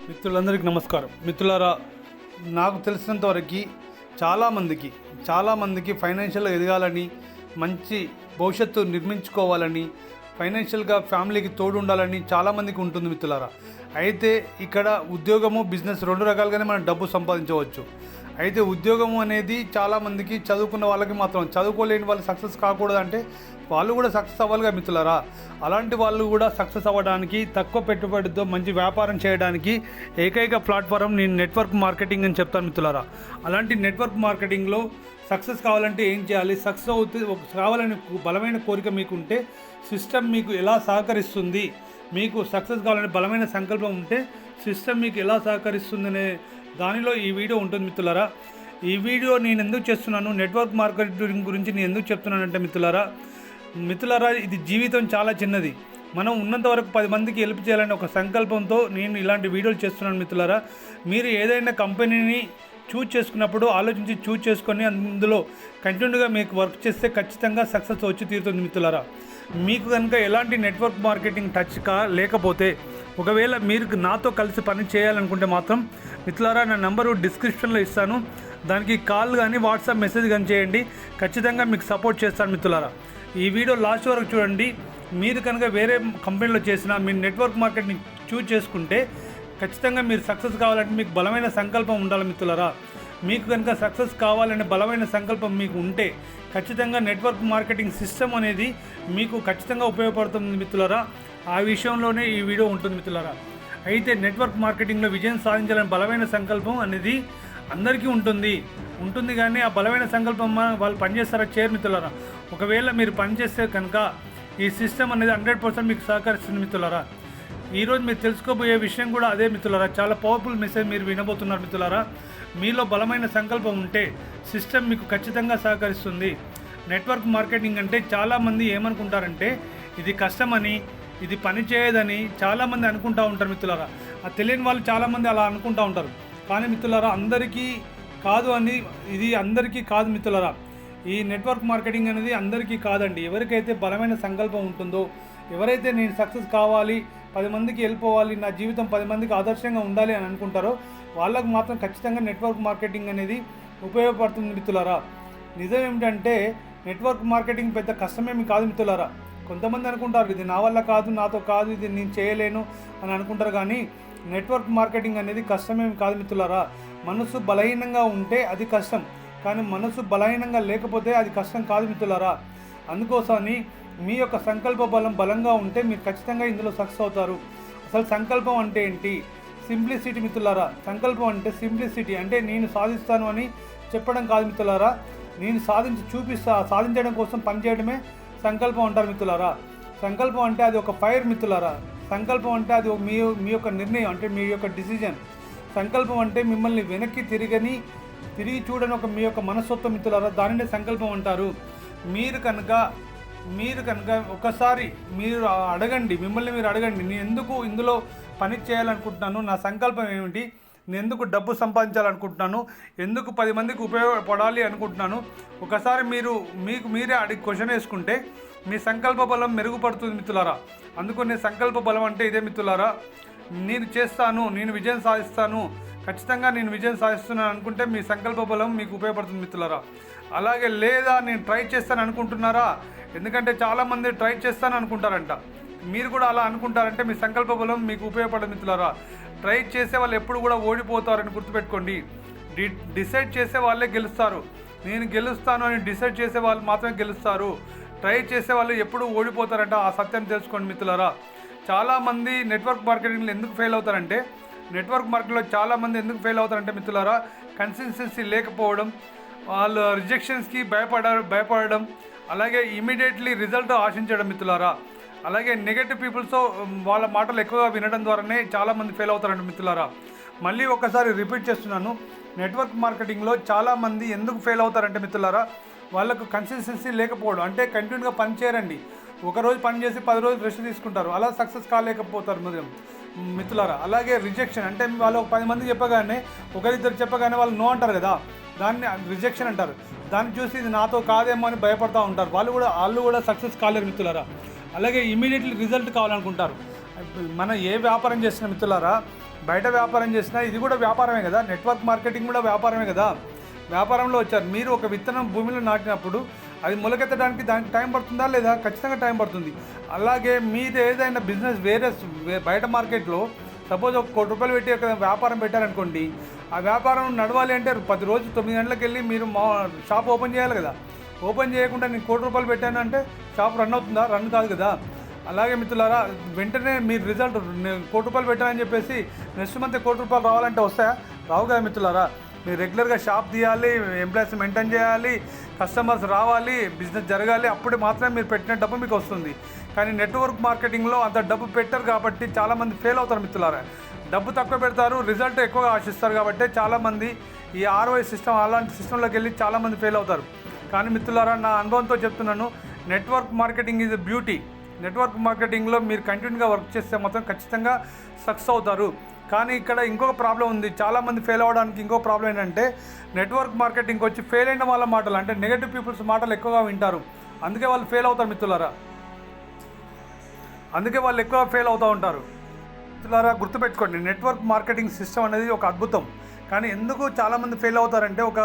మిత్రులందరికీ నమస్కారం. మిత్రులారా, నాకు తెలిసినంతవరకు చాలామందికి ఫైనాన్షియల్గా ఎదగాలని, మంచి భవిష్యత్తు నిర్మించుకోవాలని, ఫైనాన్షియల్గా ఫ్యామిలీకి తోడు ఉండాలని చాలామందికి ఉంటుంది మిత్రులారా. అయితే ఇక్కడ ఉద్యోగము, బిజినెస్ రెండు రకాలుగానే మనం డబ్బు సంపాదించవచ్చు. అయితే ఉద్యోగము అనేది చాలామందికి, చదువుకున్న వాళ్ళకి మాత్రం, చదువుకోలేని వాళ్ళు సక్సెస్ కాకూడదంటే వాళ్ళు కూడా సక్సెస్ అవ్వాలిగా మిత్రులారా. అలాంటి వాళ్ళు కూడా సక్సెస్ అవ్వడానికి, తక్కువ పెట్టుబడితో మంచి వ్యాపారం చేయడానికి ఏకైక ప్లాట్ఫారం నేను నెట్వర్క్ మార్కెటింగ్ అని చెప్తాను మిత్రులారా. అలాంటి నెట్వర్క్ మార్కెటింగ్లో సక్సెస్ కావాలంటే ఏం చేయాలి, సక్సెస్ కావాలని బలమైన కోరిక మీకుంటే సిస్టమ్ మీకు ఎలా సహకరిస్తుంది, మీకు సక్సెస్ కావాలని బలమైన సంకల్పం ఉంటే సిస్టమ్ మీకు ఎలా సహకరిస్తుందనే దానిలో ఈ వీడియో ఉంటుంది మిత్రులారా. ఈ వీడియో నేను ఎందుకు చేస్తున్నాను, నెట్వర్క్ మార్కెటింగ్ గురించి నేను ఎందుకు చెప్తున్నానంటే మిత్రులారా, ఇది జీవితం చాలా చిన్నది. మనం ఉన్నంత వరకు 10 మందికి హెల్ప్ చేయాలని ఒక సంకల్పంతో నేను ఇలాంటి వీడియోలు చేస్తున్నాను మిత్రులారా. మీరు ఏదైనా కంపెనీని చూజ్ చేసుకున్నప్పుడు ఆలోచించి చూజ్ చేసుకొని అందులో కంటిన్యూగా మీకు వర్క్ చేస్తే ఖచ్చితంగా సక్సెస్ వచ్చి తీరుతుంది మిత్రులారా. మీకు కనుక ఎలాంటి నెట్వర్క్ మార్కెటింగ్ టచ్ లేకపోతే, ఒకవేళ మీరు నాతో కలిసి పని చేయాలనుకుంటే మాత్రం మిత్రులారా, నా నంబరు డిస్క్రిప్షన్లో ఇస్తాను. దానికి కాల్ కానీ వాట్సాప్ మెసేజ్ కానీ చేయండి. ఖచ్చితంగా మీకు సపోర్ట్ చేస్తాను మిత్రులారా. ఈ వీడియో లాస్ట్ వరకు చూడండి. మీరు కనుక వేరే కంపెనీలో చేసిన మీరు నెట్వర్క్ మార్కెటింగ్ చూజ్ చేసుకుంటే ఖచ్చితంగా మీరు సక్సెస్ కావాలంటే మీకు బలమైన సంకల్పం ఉండాలి మిత్రులారా. మీకు కనుక సక్సెస్ కావాలనే బలమైన సంకల్పం మీకు ఉంటే ఖచ్చితంగా నెట్వర్క్ మార్కెటింగ్ సిస్టమ్ అనేది మీకు ఖచ్చితంగా ఉపయోగపడుతుంది మిత్రులారా. ఆ విషయంలోనే ఈ వీడియో ఉంటుంది మిత్రులారా. అయితే నెట్వర్క్ మార్కెటింగ్లో విజయం సాధించాలని బలమైన సంకల్పం అనేది అందరికీ ఉంటుంది కానీ ఆ బలమైన సంకల్పం వాళ్ళు పనిచేస్తారా, చేయరు మిత్రులారా. ఒకవేళ మీరు పనిచేస్తే కనుక ఈ సిస్టమ్ అనేది 100% మీకు సహకరిస్తుంది మిత్రులారా. ఈరోజు మీరు తెలుసుకోబోయే విషయం కూడా అదే మిత్రులారా. చాలా పవర్ఫుల్ మెసేజ్ మీరు వినబోతున్నారు మిత్రులారా. మీలో బలమైన సంకల్పం ఉంటే సిస్టమ్ మీకు ఖచ్చితంగా సహకరిస్తుంది. నెట్వర్క్ మార్కెటింగ్ అంటే చాలామంది ఏమనుకుంటారంటే ఇది కష్టమని, ఇది పని చేయదని చాలామంది అనుకుంటూ ఉంటారు మిత్రులారా. ఆ తెలియని వాళ్ళు చాలామంది అలా అనుకుంటూ ఉంటారు. కానీ మిత్రులారా, ఇది అందరికీ కాదు మిత్రులారా. ఈ నెట్వర్క్ మార్కెటింగ్ అనేది అందరికీ కాదండి. ఎవరికైతే బలమైన సంకల్పం ఉంటుందో, ఎవరైతే నేను సక్సెస్ కావాలి, 10 మందికి వెళ్ళిపోవాలి, నా జీవితం 10 మందికి ఆదర్శంగా ఉండాలి అని అనుకుంటారో వాళ్ళకు మాత్రం ఖచ్చితంగా నెట్వర్క్ మార్కెటింగ్ అనేది ఉపయోగపడుతుంది మిత్రులారా. నిజం ఏమిటంటే నెట్వర్క్ మార్కెటింగ్ పెద్ద కష్టమేమి కాదు మిత్రులారా. కొంతమంది అనుకుంటారు ఇది నా వల్ల కాదు, నాతో కాదు, ఇది నేను చేయలేను అని అనుకుంటారు. కానీ నెట్వర్క్ మార్కెటింగ్ అనేది కష్టమేమి కాదు మిత్రులారా. మనసు బలహీనంగా ఉంటే అది కష్టం, కానీ మనసు బలహీనంగా లేకపోతే అది కష్టం కాదు మిత్రులారా. అందుకోసమని మీ యొక్క సంకల్ప బలంగా ఉంటే మీరు ఖచ్చితంగా ఇందులో సక్సెస్ అవుతారు. అసలు సంకల్పం అంటే ఏంటి? సింప్లిసిటీ మిత్రులారా. సంకల్పం అంటే సింప్లిసిటీ, అంటే నేను సాధిస్తాను అని చెప్పడం కాదు మిత్రులారా. నేను సాధించడం కోసం పనిచేయడమే సంకల్పం అంటారు మిత్రులారా. సంకల్పం అంటే అది ఒక ఫైర్ మిత్రులారా. సంకల్పం అంటే అది మీ యొక్క నిర్ణయం, అంటే మీ యొక్క డిసిజన్. సంకల్పం అంటే మిమ్మల్ని వెనక్కి తిరిగి చూడని మీ యొక్క మనస్తత్వం మిత్రులారా. దానినే సంకల్పం అంటారు. మీరు కనుక ఒకసారి మిమ్మల్ని మీరు అడగండి, నేను ఎందుకు ఇందులో పని చేయాలనుకుంటున్నాను, నా సంకల్పం ఏమిటి, నేను ఎందుకు డబ్బు సంపాదించాలనుకుంటున్నాను, ఎందుకు 10 మందికి ఉపయోగపడాలి అనుకుంటున్నాను. ఒకసారి మీకు మీరే క్వశ్చన్ వేసుకుంటే మీ సంకల్ప బలం మెరుగుపడుతుంది మిత్రులారా. అందుకని సంకల్ప బలం అంటే ఇదే మిత్రులారా. నేను చేస్తాను, నేను విజయం సాధిస్తాను, ఖచ్చితంగా నేను విజయం సాధిస్తున్నాను అనుకుంటే మీ సంకల్ప బలం మీకు ఉపయోగపడుతుంది మిత్రులారా. అలాగే లేదా నేను ట్రై చేస్తాను అనుకుంటున్నారా? ఎందుకంటే చాలామంది ట్రై చేస్తాను అనుకుంటారంట. మీరు కూడా అలా అనుకుంటారంటే మీ సంకల్ప బలం మీకు ఉపయోగపడదు మిత్రులారా. ట్రై చేసే వాళ్ళు ఎప్పుడు కూడా ఓడిపోతారని గుర్తుపెట్టుకోండి. డిసైడ్ చేసే వాళ్ళే గెలుస్తారు. నేను గెలుస్తాను అని డిసైడ్ చేసే వాళ్ళు మాత్రమే గెలుస్తారు. ట్రై చేసే వాళ్ళు ఎప్పుడు ఓడిపోతారంట. ఆ సత్యం తెలుసుకోండి మిత్రులారా. చాలామంది నెట్వర్క్ మార్కెటింగ్లో ఎందుకు ఫెయిల్ అవుతారంటే మిత్రులారా, కన్సిస్టెన్సీ లేకపోవడం, వాళ్ళు రిజెక్షన్స్కి భయపడడం, అలాగే ఇమీడియట్లీ రిజల్ట్ ఆశించడం మిత్రులారా. అలాగే నెగటివ్ పీపుల్స్తో వాళ్ళ మాటలు ఎక్కువగా వినడం ద్వారానే చాలామంది ఫెయిల్ అవుతారంట మిత్రులారా. మళ్ళీ ఒకసారి రిపీట్ చేస్తున్నాను, నెట్వర్క్ మార్కెటింగ్లో చాలామంది ఎందుకు ఫెయిల్ అవుతారంటే మిత్రులారా, వాళ్ళకు కన్సిస్టెన్సీ లేకపోవడం. అంటే కంటిన్యూగా పని చేయరండి. ఒకరోజు పని చేసి 10 రోజులు రెస్ట్ తీసుకుంటారు, అలా సక్సెస్ కాలేకపోతారు మిత్రులారా. అలాగే రిజెక్షన్, అంటే వాళ్ళు 10 మంది చెప్పగానే, ఒకరిద్దరు చెప్పగానే వాళ్ళు నో అంటారు కదా, దాన్ని రిజెక్షన్ అంటారు. దాన్ని చూసి ఇది నాతో కాదేమో అని భయపడుతూ ఉంటారు. వాళ్ళు కూడా సక్సెస్ కాలేరు మిత్రులారా. అలాగే ఇమీడియట్లీ రిజల్ట్ కావాలనుకుంటారు. మనం ఏ వ్యాపారం చేసిన మిత్రులారా, బయట వ్యాపారం చేసినా ఇది కూడా వ్యాపారమే కదా, నెట్వర్క్ మార్కెటింగ్ కూడా వ్యాపారమే కదా. వ్యాపారంలో వచ్చారు మీరు. ఒక విత్తనం భూమిలో నాటినప్పుడు అది మొలకెత్తడానికి దానికి టైం పడుతుందా లేదా? ఖచ్చితంగా టైం పడుతుంది. అలాగే మీరు ఏదైనా బిజినెస్ బయట మార్కెట్లో సపోజ్ ఒక ₹1,00,00,000 పెట్టి ఒక వ్యాపారం పెట్టారనుకోండి, ఆ వ్యాపారం నడవాలి అంటే ప్రతిరోజు 9 గంటలకు వెళ్ళి మీరు షాప్ ఓపెన్ చేయాలి కదా. ఓపెన్ చేయకుండా నేను ₹1,00,00,000 పెట్టాను అంటే షాప్ రన్ అవుతుందా? రన్ కాదు కదా. అలాగే మిత్రులారా, వెంటనే మీరు రిజల్ట్ ₹1,00,00,000 పెట్టారని చెప్పేసి నెక్స్ట్ మంత్ ₹1,00,00,000 రావాలంటే వస్తాయా? రావు కదా మిత్రులారా. మీరు రెగ్యులర్గా షాప్ తీయాలి, ఎంప్లాయీస్ మెయింటైన్ చేయాలి, కస్టమర్స్ రావాలి, బిజినెస్ జరగాలి, అప్పుడే మాత్రమే మీరు పెట్టిన డబ్బు మీకు వస్తుంది. కానీ నెట్వర్క్ మార్కెటింగ్లో అంత డబ్బు పెట్టరు కాబట్టి చాలామంది ఫెయిల్ అవుతారు మిత్రులారా. డబ్బు తక్కువ పెడతారు, రిజల్ట్ ఎక్కువగా ఆశిస్తారు కాబట్టి చాలామంది ఈ ROI సిస్టమ్ అలాంటి సిస్టంలోకి వెళ్ళి చాలామంది ఫెయిల్ అవుతారు. కానీ మిత్రులారా, నా అనుభవంతో చెప్తున్నాను, network marketing is beauty. Network మార్కెటింగ్లో మీరు కంటిన్యూగా వర్క్ చేస్తే మాత్రం ఖచ్చితంగా సక్సెస్ అవుతారు. కానీ ఇక్కడ ఇంకొక ప్రాబ్లం ఉంది. చాలామంది ఫెయిల్ అవ్వడానికి ఇంకో ప్రాబ్లం ఏంటంటే, నెట్వర్క్ మార్కెటింగ్కి వచ్చి ఫెయిల్ అయిన వాళ్ళ మాటలు, అంటే నెగటివ్ పీపుల్స్ మాటలు ఎక్కువగా వింటారు. అందుకే వాళ్ళు ఫెయిల్ అవుతారు మిత్రులారా. అందుకే వాళ్ళు ఎక్కువ ఫెయిల్ అవుతూ ఉంటారు మిత్రులారా. గుర్తుపెట్టుకోండి, నెట్వర్క్ మార్కెటింగ్ సిస్టమ్ అనేది ఒక అద్భుతం. కానీ ఎందుకు చాలామంది ఫెయిల్ అవుతారంటే, ఒక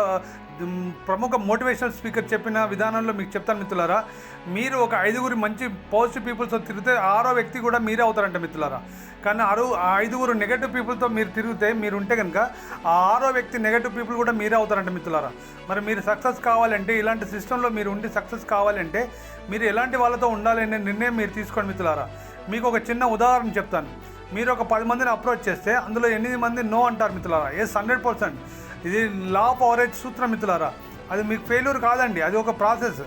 ప్రముఖ మోటివేషనల్ స్పీకర్ చెప్పిన విధానంలో మీకు చెప్తాను మిత్రులారా. మీరు ఒక 5 మంచి పాజిటివ్ పీపుల్స్తో తిరిగితే 6వ వ్యక్తి కూడా మీరే అవుతారంట మిత్రులారా. కానీ 5 నెగటివ్ పీపుల్తో మీరు తిరిగితే, మీరు ఉంటే కనుక ఆ 6వ వ్యక్తి నెగటివ్ పీపుల్ కూడా మీరే అవుతారంట మిత్రులారా. మరి మీరు సక్సెస్ కావాలంటే, ఇలాంటి సిస్టంలో మీరు ఉండి సక్సెస్ కావాలంటే మీరు ఎలాంటి వాళ్ళతో ఉండాలనే నిర్ణయం మీరు తీసుకోండి మిత్రులారా. మీకు ఒక చిన్న ఉదాహరణ చెప్తాను. మీరు ఒక 10 మందిని అప్రోచ్ చేస్తే అందులో 8 మంది నో అంటారు మిత్రులారా. 100%. ఇది లా ఆఫ్ అవరేజ్ సూత్రం మిత్రులారా. అది మీకు ఫెయిల్యూర్ కాదండి, అది ఒక ప్రాసెస్.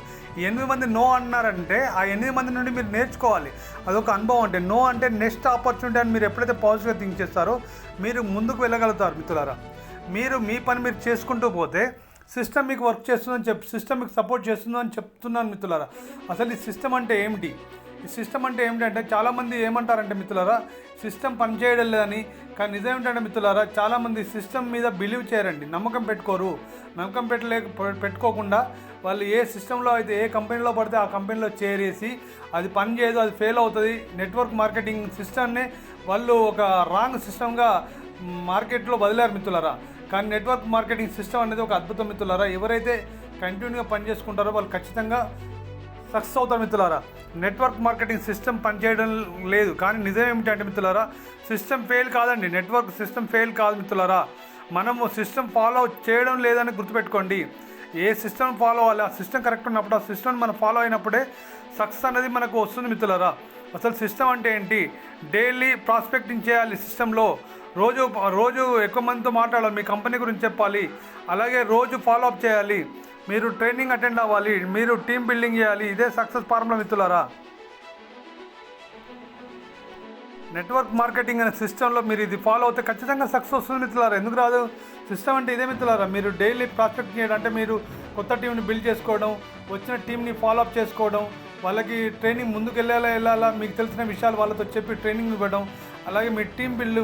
8 మంది నో అన్నారంటే ఆ 8 మంది నుండి మీరు నేర్చుకోవాలి. అదొక అనుభవం. అంటే నో అంటే నెక్స్ట్ ఆపర్చునిటీ అని మీరు ఎప్పుడైతే పాజిటివ్గా థింక్ చేస్తారో మీరు ముందుకు వెళ్ళగలుగుతారు మిత్రులారా. మీరు మీ పని మీరు చేసుకుంటూ పోతే సిస్టమ్ మీకు వర్క్ చేస్తుందని సిస్టమ్ మీకు సపోర్ట్ చేస్తుందని చెప్తున్నాను మిత్రులారా. అసలు ఈ సిస్టమ్ అంటే ఏమిటి? ఈ సిస్టమ్ అంటే ఏమిటంటే, చాలామంది ఏమంటారంటే మిత్రులారా, సిస్టమ్ పనిచేయడం లేదని. కానీ నిజం ఏమిటంటే మిత్రులారా, చాలామంది సిస్టమ్ మీద బిలీవ్ చేయరండి, నమ్మకం పెట్టుకోరు. నమ్మకం పెట్టుకోకుండా వాళ్ళు ఏ సిస్టంలో అయితే, ఏ కంపెనీలో పడితే ఆ కంపెనీలో చేరేసి అది పని చేయదు, అది ఫెయిల్ అవుతుంది. నెట్వర్క్ మార్కెటింగ్ సిస్టమ్నే వాళ్ళు ఒక రాంగ్ సిస్టమ్గా మార్కెట్లో వదిలేరు మిత్రులారా. కానీ నెట్వర్క్ మార్కెటింగ్ సిస్టమ్ అనేది ఒక అద్భుతం మిత్రులారా. ఎవరైతే కంటిన్యూగా పని చేసుకుంటారో వాళ్ళు ఖచ్చితంగా సక్సెస్ అవుతారు మిత్రులారా. నెట్వర్క్ మార్కెటింగ్ సిస్టమ్ పనిచేయడం లేదు. కానీ నిజం ఏమిటంటే మిత్రులారా, సిస్టమ్ ఫెయిల్ కాదండి, నెట్వర్క్ సిస్టమ్ ఫెయిల్ కాదు మిత్రులారా. మనము సిస్టమ్ ఫాలో చేయడం లేదని గుర్తుపెట్టుకోండి. ఏ సిస్టమ్ ఫాలో అవ్వాలి, ఆ సిస్టమ్ కరెక్ట్ ఉన్నప్పుడు, ఆ సిస్టమ్ మనం ఫాలో అయినప్పుడే సక్సెస్ అనేది మనకు వస్తుంది మిత్రులారా. అసలు సిస్టమ్ అంటే ఏంటి? డైలీ ప్రాస్పెక్టింగ్ చేయాలి సిస్టంలో. రోజు ఎక్కువ మందితో మాట్లాడాలి, మీ కంపెనీ గురించి చెప్పాలి. అలాగే రోజు ఫాలో అప్ చేయాలి, మీరు ట్రైనింగ్ అటెండ్ అవ్వాలి, మీరు టీమ్ బిల్డింగ్ చేయాలి. ఇదే సక్సెస్ ఫార్ములా మిత్రులారా. నెట్వర్క్ మార్కెటింగ్ అనే సిస్టంలో మీరు ఇది ఫాలో అవుతే ఖచ్చితంగా సక్సెస్ వస్తుంది మిత్రులారా. ఎందుకు రాదు? సిస్టమ్ అంటే ఇదే మిత్రులారా. మీరు డైలీ ప్రాస్పెక్ట్ చేయడం అంటే మీరు కొత్త టీంని బిల్డ్ చేసుకోవడం, వచ్చిన టీంని ఫాలో అప్ చేసుకోవడం, వాళ్ళకి ట్రైనింగ్ ముందుకు వెళ్ళాలా మీకు తెలిసిన విషయాలు వాళ్ళతో చెప్పి ట్రైనింగ్ ఇవ్వడం, అలాగే మీ టీం బిల్డ్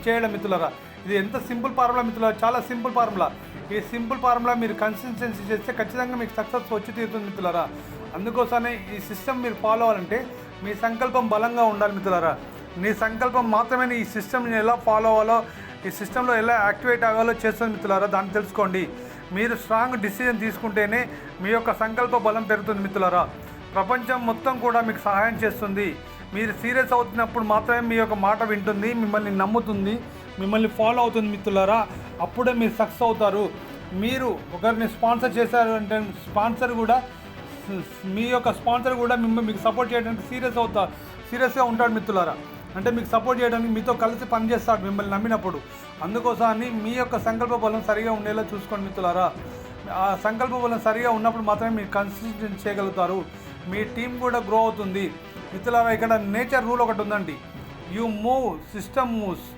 చేయడం మిత్రులారా. ఇది ఎంత సింపుల్ ఫార్ములా మిత్రులారా, చాలా సింపుల్ ఫార్ములా. ఈ సింపుల్ ఫార్ములా మీరు కన్సిస్టెన్సీ చేస్తే ఖచ్చితంగా మీకు సక్సెస్ వచ్చి తీరుతుంది మిత్రులారా. అందుకోసమే ఈ సిస్టమ్ మీరు ఫాలో అవ్వాలంటే మీ సంకల్పం బలంగా ఉండాలి మిత్రులారా. నీ సంకల్పం మాత్రమే ఈ సిస్టమ్ని ఎలా ఫాలో అవ్వాలో, ఈ సిస్టంలో ఎలా యాక్టివేట్ అవ్వాలో చేస్తుంది మిత్రులారా. దాన్ని తెలుసుకోండి. మీరు స్ట్రాంగ్ డిసిజన్ తీసుకుంటేనే మీ యొక్క సంకల్ప బలం పెరుగుతుంది మిత్రులారా. ప్రపంచం మొత్తం కూడా మీకు సహాయం చేస్తుంది. మీరు సీరియస్ అవుతున్నప్పుడు మాత్రమే మీ యొక్క మాట వింటుంది, మిమ్మల్ని నమ్ముతుంది, మిమ్మల్ని ఫాలో అవుతుంది మిత్రులారా. అప్పుడే మీరు సక్సెస్ అవుతారు. మీరు ఒకరిని స్పాన్సర్ చేశారు అంటే మీ యొక్క స్పాన్సర్ కూడా మీకు సపోర్ట్ చేయడానికి సీరియస్గా ఉంటాడు మిత్రులారా. అంటే మీకు సపోర్ట్ చేయడానికి మీతో కలిసి పనిచేస్తాడు మిమ్మల్ని నమ్మినప్పుడు. అందుకోసాన్ని మీ యొక్క సంకల్ప బలం సరిగా ఉండేలా చూసుకోండి మిత్రులారా. ఆ సంకల్ప బలం సరిగా ఉన్నప్పుడు మాత్రమే మీరు కన్సిస్టెంట్ చేయగలుగుతారు. మీ టీం కూడా గ్రో అవుతుంది మిత్రులారా. ఇక్కడ నేచర్ రూల్ ఒకటి ఉందండి, యూ మూవ్ సిస్టమ్ మూవ్స్.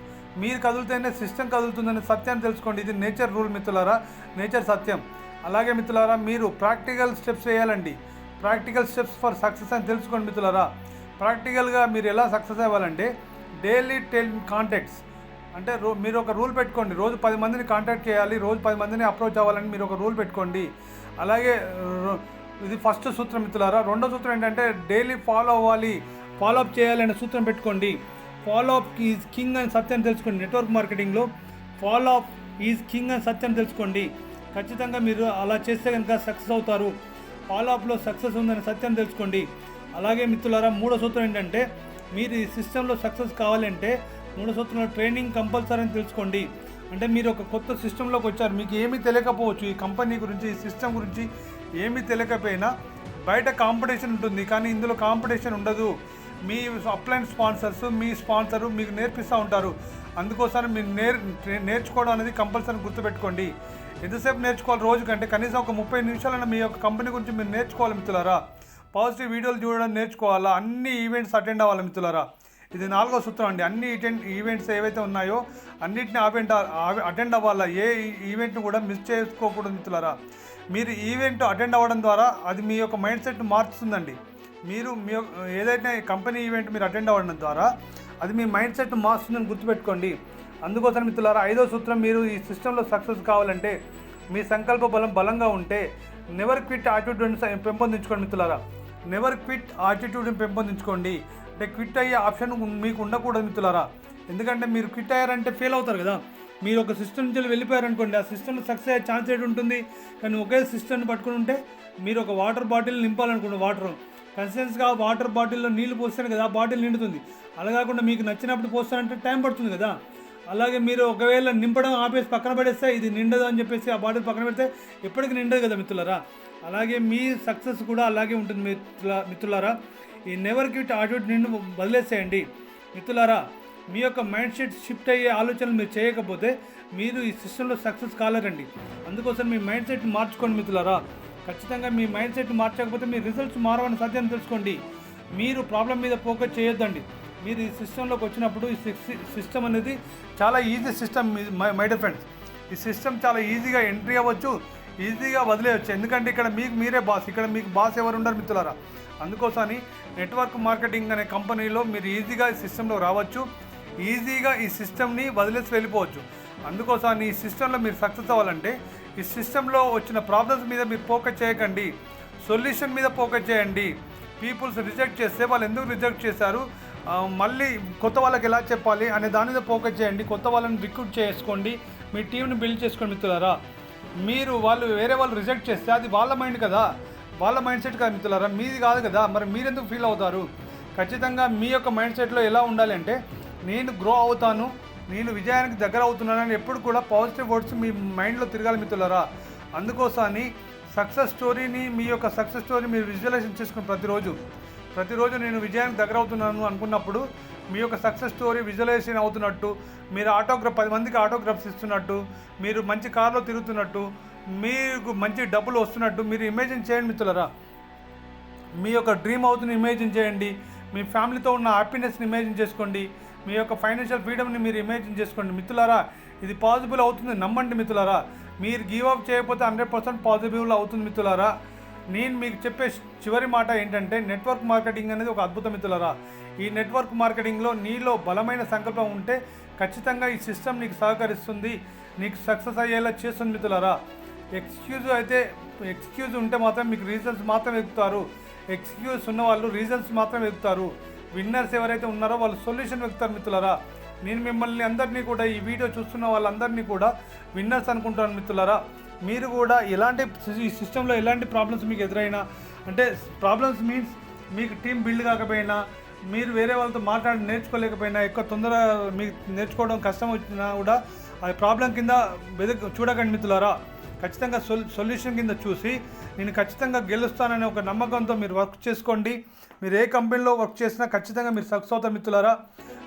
మీరు కదులుతేనే సిస్టమ్ కదులుతుందనే సత్యాన్ని తెలుసుకోండి. ఇది నేచర్ రూల్ మిత్రులారా, నేచర్ సత్యం. అలాగే మిత్రులారా, మీరు ప్రాక్టికల్ స్టెప్స్ వేయాలండి. ప్రాక్టికల్ స్టెప్స్ ఫర్ సక్సెస్ అని తెలుసుకోండి మిత్రులారా. ప్రాక్టికల్గా మీరు ఎలా సక్సెస్ అవ్వాలంటే, డైలీ 10 కాంటాక్ట్స్ అంటే మీరు ఒక రూల్ పెట్టుకోండి. రోజు 10 మందిని కాంటాక్ట్ చేయాలి, రోజు 10 మందిని అప్రోచ్ అవ్వాలని మీరు ఒక రూల్ పెట్టుకోండి. అలాగే ఇది ఫస్ట్ సూత్రం మిత్రులారా. రెండో సూత్రం ఏంటంటే డైలీ ఫాలో అప్ చేయాలి అనే సూత్రం పెట్టుకోండి. ఫాలో అప్ ఈజ్ కింగ్ అని సత్యం తెలుసుకోండి. నెట్వర్క్ మార్కెటింగ్లో ఫాలో అప్ ఈజ్ కింగ్ అని సత్యం తెలుసుకోండి. ఖచ్చితంగా మీరు అలా చేస్తే కనుక సక్సెస్ అవుతారు. ఫాలో అప్లో సక్సెస్ ఉందని సత్యం తెలుసుకోండి. అలాగే మిత్రులారా, మూడో సూత్రం ఏంటంటే, మీరు ఈ సిస్టంలో సక్సెస్ కావాలంటే మూడో సూత్రంలో ట్రైనింగ్ కంపల్సరీ అని తెలుసుకోండి. అంటే మీరు ఒక కొత్త సిస్టంలోకి వచ్చారు, మీకు ఏమీ తెలియకపోవచ్చు, ఈ కంపెనీ గురించి ఈ సిస్టమ్ గురించి ఏమీ తెలియకపోయినా బయట కాంపిటీషన్ ఉంటుంది, కానీ ఇందులో కాంపిటీషన్ ఉండదు. మీ అప్లైన్ స్పాన్సర్స్, మీ స్పాన్సరు మీకు నేర్పిస్తూ ఉంటారు. అందుకోసం మీరు నేర్చుకోవడం అనేది కంపల్సరీ గుర్తుపెట్టుకోండి. ఎంతసేపు నేర్చుకోవాలి రోజు కంటే కనీసం ఒక 30 నిమిషాలైనా మీ యొక్క కంపెనీ గురించి మీరు నేర్చుకోవాలి మిత్రులారా. పాజిటివ్ వీడియోలు చూడడం నేర్చుకోవాలా, అన్ని ఈవెంట్స్ అటెండ్ అవ్వాలి మిత్రులారా. ఇది 4వ సూత్రం అండి. అన్ని ఈవెంట్స్ ఏవైతే ఉన్నాయో అన్నిటిని అటెండ్ అవ్వాలా. ఏ ఈవెంట్ను కూడా మిస్ చేసుకోకూడదు మిత్రులారా. మీరు ఈవెంట్ అటెండ్ అవ్వడం ద్వారా అది మీ యొక్క మైండ్ సెట్ని మార్చుతుందండి. మీరు మీ ఏదైతే కంపెనీ ఈవెంట్ మీరు అటెండ్ అవ్వడం ద్వారా అది మీ మైండ్ సెట్ని మార్చుతుందని గుర్తుపెట్టుకోండి. అందుకోసం మిత్రులారా, 5వ సూత్రం, మీరు ఈ సిస్టంలో సక్సెస్ కావాలంటే మీ సంకల్ప బలంగా ఉంటే నెవర్ క్విట్ యాటిట్యూడ్ని పెంపొందించుకోండి మిత్రులారా. నెవర్ క్విట్ యాటిట్యూడ్ని పెంపొందించుకోండి. అంటే క్విట్ అయ్యే ఆప్షన్ మీకు ఉండకూడదు మిత్రులారా. ఎందుకంటే మీరు క్విట్ అయ్యారంటే ఫెయిల్ అవుతారు కదా. మీరు ఒక సిస్టమ్ నుంచి వెళ్ళిపోయారనుకోండి, ఆ సిస్టమ్లో సక్సెస్ అయ్యే ఛాన్స్ ఏంటి ఉంటుంది. కానీ ఒకే సిస్టమ్ని పట్టుకుని ఉంటే, మీరు ఒక వాటర్ బాటిల్ నింపాలనుకోండి, వాటర్ కన్సిస్టెన్స్గా వాటర్ బాటిల్లో నీళ్లు పోస్తేనే కదా ఆ బాటిల్ నిండుతుంది. అలా కాకుండా మీకు నచ్చినప్పుడు పోస్తారంటే టైం పడుతుంది కదా. అలాగే మీరు ఒకవేళ నింపడం ఆపేసి పక్కన పడేస్తే ఇది నిండదు అని చెప్పేసి ఆ బాటిల్ పక్కన పెడితే ఎప్పటికీ నిండదు కదా మిత్రులారా. అలాగే మీ సక్సెస్ కూడా అలాగే ఉంటుంది మిత్రులారా. ఈ నెవర్ క్విట్ యాటిట్యూడ్ నిన్ను వదిలేసేయండి మిత్రులారా. మీ యొక్క మైండ్ సెట్ షిఫ్ట్ అయ్యే ఆలోచనలు మీరు చేయకపోతే మీరు ఈ సిస్టంలో సక్సెస్ కాలేరండి. అందుకోసం మీ మైండ్ సెట్ మార్చుకోండి మిత్రులారా. ఖచ్చితంగా మీ మైండ్ సెట్ మార్చకపోతే మీ రిజల్ట్స్ మారవని సత్యం తెలుసుకోండి. మీరు ప్రాబ్లం మీద ఫోకస్ చేయొద్దండి. మీరు ఈ సిస్టంలోకి వచ్చినప్పుడు ఈ సిస్టమ్ అనేది చాలా easy system my dear friends. ఈ సిస్టమ్ చాలా ఈజీగా ఎంట్రీ అవ్వచ్చు, ఈజీగా వదిలేయచ్చు. ఎందుకంటే ఇక్కడ మీకు మీరే బాస్, ఇక్కడ మీకు బాస్ ఎవరు ఉండరు మిత్రులారా. అందుకోసమని నెట్వర్క్ మార్కెటింగ్ అనే కంపెనీలో మీరు ఈజీగా ఈ సిస్టంలో రావచ్చు, ఈజీగా ఈ సిస్టమ్ని వదిలేసి వెళ్ళిపోవచ్చు. అందుకోసం ఈ సిస్టంలో మీరు సక్సెస్ అవ్వాలంటే ఈ సిస్టంలో వచ్చిన ప్రాబ్లమ్స్ మీద మీరు ఫోకస్ చేయకండి, సొల్యూషన్ మీద ఫోకస్ చేయండి. పీపుల్స్ రిజెక్ట్ చేస్తే వాళ్ళు ఎందుకు రిజెక్ట్ చేశారు, మళ్ళీ కొత్త వాళ్ళకి ఎలా చెప్పాలి అనే దాని మీద ఫోకస్ చేయండి. కొత్త వాళ్ళని రిక్రూట్ చేసుకోండి, మీ టీంని బిల్డ్ చేసుకోండి మిత్రులారా. వాళ్ళు వేరే వాళ్ళు రిజెక్ట్ చేస్తే అది వాళ్ళ మైండ్ కదా, వాళ్ళ మైండ్ సెట్ కదా మిత్రులారా, మీది కాదు కదా. మరి మీరెందుకు ఫీల్ అవుతారు? ఖచ్చితంగా మీ యొక్క మైండ్ సెట్లో ఎలా ఉండాలి అంటే, నేను గ్రో అవుతాను, నేను విజయానికి దగ్గర అవుతున్నానని ఎప్పుడు కూడా పాజిటివ్ వర్డ్స్ మీ మైండ్లో తిరగాలి మిత్రులారా. అందుకోసమని సక్సెస్ స్టోరీని, మీ యొక్క సక్సెస్ స్టోరీ మీరు విజువలైజేషన్ చేసుకుని ప్రతిరోజు నేను విజయానికి దగ్గర అవుతున్నాను అనుకున్నప్పుడు మీ యొక్క సక్సెస్ స్టోరీ విజువలైజేషన్ అవుతున్నట్టు, మీరు 10 మందికి ఆటోగ్రాఫ్స్ ఇస్తున్నట్టు, మీరు మంచి కార్లో తిరుగుతున్నట్టు, మీకు మంచి డబ్బులు వస్తున్నట్టు మీరు ఇమేజిన్ చేయండి మిత్రులారా. మీ యొక్క డ్రీమ్ అవుతున్న ఇమేజిన్ చేయండి, మీ ఫ్యామిలీతో ఉన్న హ్యాపీనెస్ని ఇమేజిన్ చేసుకోండి, మీ యొక్క ఫైనాన్షియల్ ఫ్రీడమ్ని మీరు ఇమేజిన్ చేసుకోండి మిత్రులారా. ఇది పాసిబుల్ అవుతుంది, నమ్మండి మిత్రులారా. మీరు గివ్ అప్ చేయకపోతే 100% పాజిబుల్ అవుతుంది మిత్రులారా. నేను మీకు చెప్పే చివరి మాట ఏంటంటే, నెట్వర్క్ మార్కెటింగ్ అనేది ఒక అద్భుతం మిత్రులారా. ఈ నెట్వర్క్ మార్కెటింగ్లో నీలో బలమైన సంకల్పం ఉంటే ఖచ్చితంగా ఈ సిస్టమ్ నీకు సహకరిస్తుంది, నీకు సక్సెస్ అయ్యేలా చేస్తుంది మిత్రులారా. ఎక్స్క్యూజ్ ఉంటే మాత్రం మీకు రీజన్స్ మాత్రం వెతుకుతారు. ఎక్స్క్యూజ్ ఉన్న వాళ్ళు రీజన్స్ మాత్రం వెతుకుతారు. విన్నర్స్ ఎవరైతే ఉన్నారో వాళ్ళు సొల్యూషన్ వెతుకుతారు మిత్రులారా. నేను మిమ్మల్ని అందరినీ కూడా, ఈ వీడియో చూస్తున్న వాళ్ళందరినీ కూడా విన్నర్స్ అనుకుంటాను మిత్రులారా. మీరు కూడా ఈ సిస్టంలో ఎలాంటి ప్రాబ్లమ్స్ మీకు ఎదురైనా, అంటే ప్రాబ్లమ్స్ మీన్స్ మీకు టీం బిల్డ్ కాకపోయినా, మీరు వేరే వాళ్ళతో మాట్లాడి నేర్చుకోలేకపోయినా, ఎక్కువ తొందర మీకు నేర్చుకోవడం కష్టం వచ్చినా కూడా అది ప్రాబ్లం కింద చూడకండి మిత్రులారా. ఖచ్చితంగా సొల్యూషన్ కింద చూసి నేను ఖచ్చితంగా గెలుస్తాననే ఒక నమ్మకంతో మీరు వర్క్ చేసుకోండి. మీరు ఏ కంపెనీలో వర్క్ చేసినా ఖచ్చితంగా మీరు సక్సెస్ అవుతారు మిత్రులారా.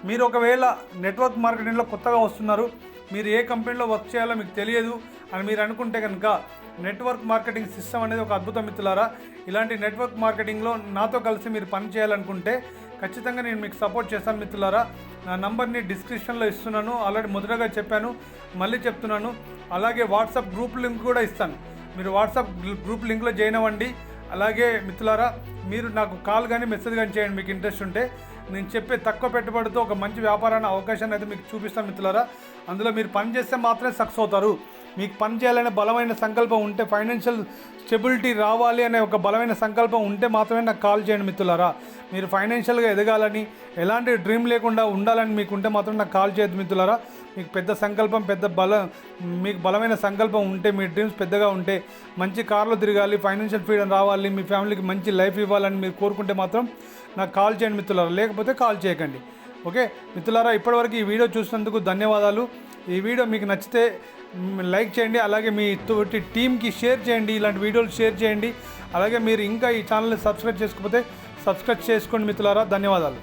మీరు ఒకవేళ నెట్వర్క్ మార్కెటింగ్లో కొత్తగా వస్తున్నారు, మీరు ఏ కంపెనీలో వర్క్ చేయాలో మీకు తెలియదు అని మీరు అనుకుంటే కనుక, నెట్వర్క్ మార్కెటింగ్ సిస్టమ్ అనేది ఒక అద్భుతం మిత్రులారా. ఇలాంటి నెట్వర్క్ మార్కెటింగ్లో నాతో కలిసి మీరు పని చేయాలనుకుంటే ఖచ్చితంగా నేను మీకు సపోర్ట్ చేస్తాను మిత్రులారా. నా నంబర్ని డిస్క్రిప్షన్లో ఇస్తున్నాను, ఆల్రెడీ మొదటగా చెప్పాను, మళ్ళీ చెప్తున్నాను. అలాగే వాట్సాప్ గ్రూప్ లింక్ కూడా ఇస్తాను, మీరు వాట్సాప్ గ్రూప్ లింక్లో జాయిన్ అవ్వండి. అలాగే మిత్రులారా, మీరు నాకు కాల్ కానీ మెసేజ్ కానీ చేయండి మీకు ఇంట్రెస్ట్ ఉంటే. నేను చెప్పే తక్కువ పెట్టుబడితో ఒక మంచి వ్యాపారాన్ని అవకాశాన్ని అయితే మీకు చూపిస్తాను మిత్రులారా. అందులో మీరు పని చేస్తే మాత్రమే సక్సెస్ అవుతారు. మీకు పని చేయాలనే బలమైన సంకల్పం ఉంటే, ఫైనాన్షియల్ స్టెబిలిటీ రావాలి అనే ఒక బలమైన సంకల్పం ఉంటే మాత్రమే నాకు కాల్ చేయండి మిత్రులారా. మీరు ఫైనాన్షియల్గా ఎదగాలని, ఎలాంటి డ్రీమ్ లేకుండా ఉండాలని మీకు ఉంటే మాత్రం నాకు కాల్ చేయొద్దు మిత్రులారా. మీకు పెద్ద సంకల్పం, మీకు బలమైన సంకల్పం ఉంటే, మీ డ్రీమ్స్ పెద్దగా ఉంటే, మంచి కార్లో తిరగాలి, ఫైనాన్షియల్ ఫ్రీడమ్ రావాలి, మీ ఫ్యామిలీకి మంచి లైఫ్ ఇవ్వాలని మీరు కోరుకుంటే మాత్రం నాకు కాల్ చేయండి మిత్రులారా. లేకపోతే కాల్ చేయకండి. ఓకే మిత్రులారా, ఇప్పటివరకు ఈ వీడియో చూసినందుకు ధన్యవాదాలు. ఈ వీడియో మీకు నచ్చితే లైక్ చేయండి, అలాగే మీ తోటి టీమ్కి షేర్ చేయండి, ఇలాంటి వీడియోలు షేర్ చేయండి. అలాగే మీరు ఇంకా ఈ ఛానల్ని సబ్స్క్రైబ్ చేసుకోకపోతే సబ్స్క్రైబ్ చేసుకోండి మిత్రులారా. ధన్యవాదాలు.